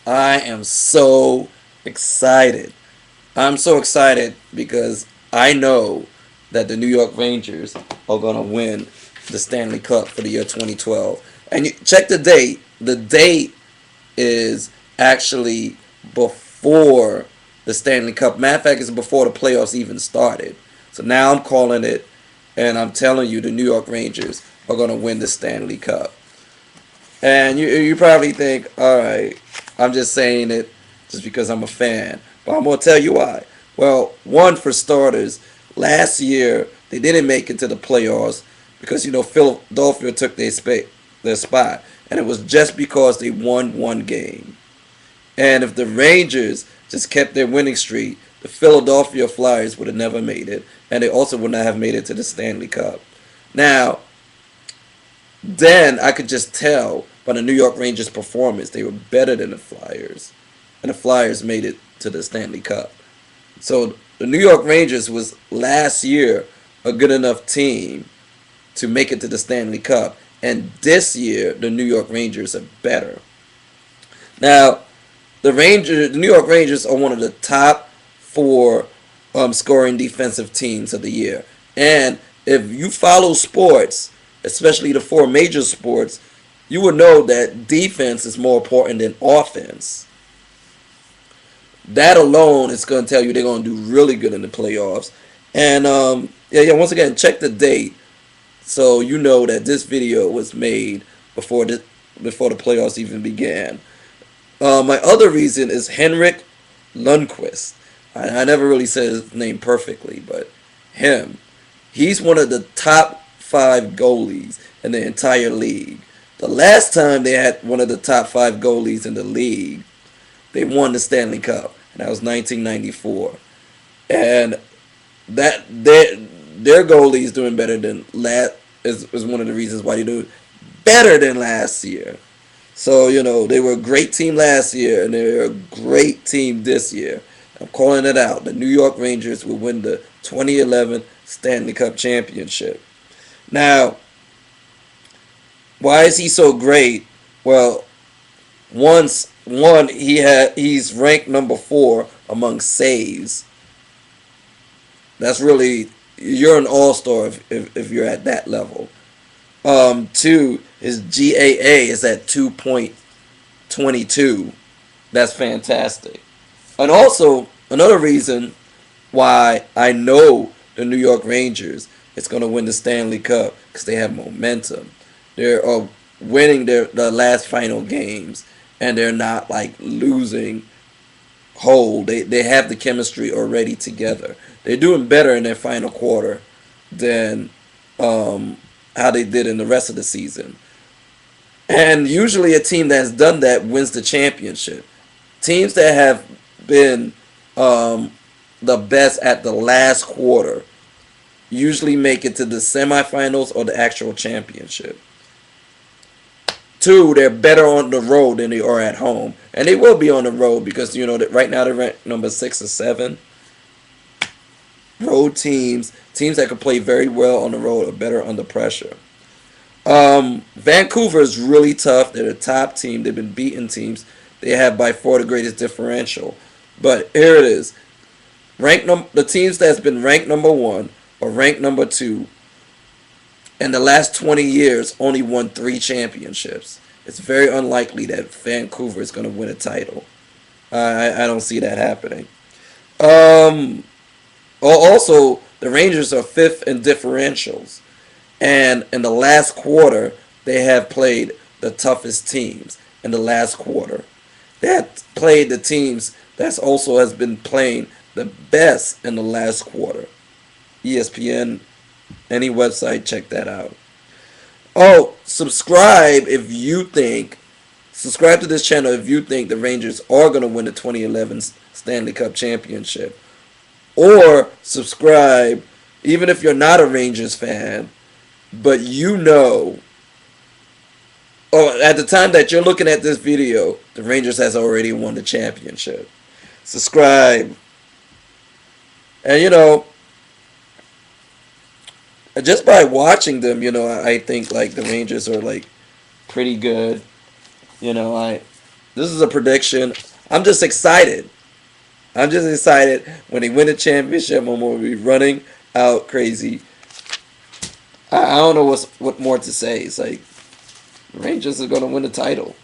I am so excited. I'm so excited because I know that the New York Rangers are going to win the Stanley Cup for the year 2012. And you check the date. The date is actually before the Stanley Cup. Matter of fact, it's before the playoffs even started. So now I'm calling it, and I'm telling you the New York Rangers are going to win the Stanley Cup. And you probably think, all right, I'm just saying it just because I'm a fan. But I'm going to tell you why. Well, one, for starters, last year they didn't make it to the playoffs because, Philadelphia took their spot. And it was just because they won one game. And if the Rangers just kept their winning streak, the Philadelphia Flyers would have never made it. And they also would not have made it to the Stanley Cup. Now, then I could just tell by the New York Rangers' performance they were better than the Flyers, and the Flyers made it to the Stanley Cup. So the New York Rangers was last year a good enough team to make it to the Stanley Cup, and this year the New York Rangers are better. Now the New York Rangers are one of the top four scoring defensive teams of the year, and if you follow sports, especially the four major sports, you will know that defense is more important than offense. That alone is going to tell you they're going to do really good in the playoffs. And yeah. Once again, check the date so you know that this video was made before the playoffs even began. My other reason is Henrik Lundqvist. I never really said his name perfectly, but him. He's one of the top five goalies in the entire league. The last time they had one of the top five goalies in the league, they won the Stanley Cup, and that was 1994. And that their goalie is doing better than last is one of the reasons why they do better than last year. So they were a great team last year, and they're a great team this year. I'm calling it out. The New York Rangers will win the 2011 Stanley Cup Championship. Now, why is he so great? Well, he's ranked number 4 among saves. That's really, you're an all-star if you're at that level. 2, his GAA is at 2.22. That's fantastic. And also, another reason why I know the New York Rangers is going to win the Stanley Cup because they have momentum. They're winning the last final games, and they're not like losing hold. They have the chemistry already together. They're doing better in their final quarter than how they did in the rest of the season. And usually a team that's done that wins the championship. Teams that have been the best at the last quarter usually make it to the semifinals or the actual championship. 2, they're better on the road than they are at home. And they will be on the road because, that right now they're ranked number 6 or 7. Road teams that can play very well on the road are better under pressure. Vancouver is really tough. They're the top team. They've been beating teams. They have by far the greatest differential. But here it is. The teams that's been ranked number 1 or ranked number 2 in the last 20 years only won 3 championships. It's very unlikely that Vancouver is going to win a title. I don't see that happening. Also, the Rangers are 5th in differentials. And in the last quarter, they have played the toughest teams in the last quarter. They have played the teams that also has been playing the best in the last quarter. ESPN, any website, check that out. Oh, subscribe to this channel if you think the Rangers are going to win the 2011 Stanley Cup Championship. Or subscribe even if you're not a Rangers fan, but at the time that you're looking at this video, the Rangers has already won the championship. Subscribe. And just by watching them, I think like the Rangers are like pretty good. I This is a prediction. I'm just excited. I'm just excited when they win the championship. I'm gonna be running out crazy. I don't know what more to say. It's like Rangers are gonna win the title.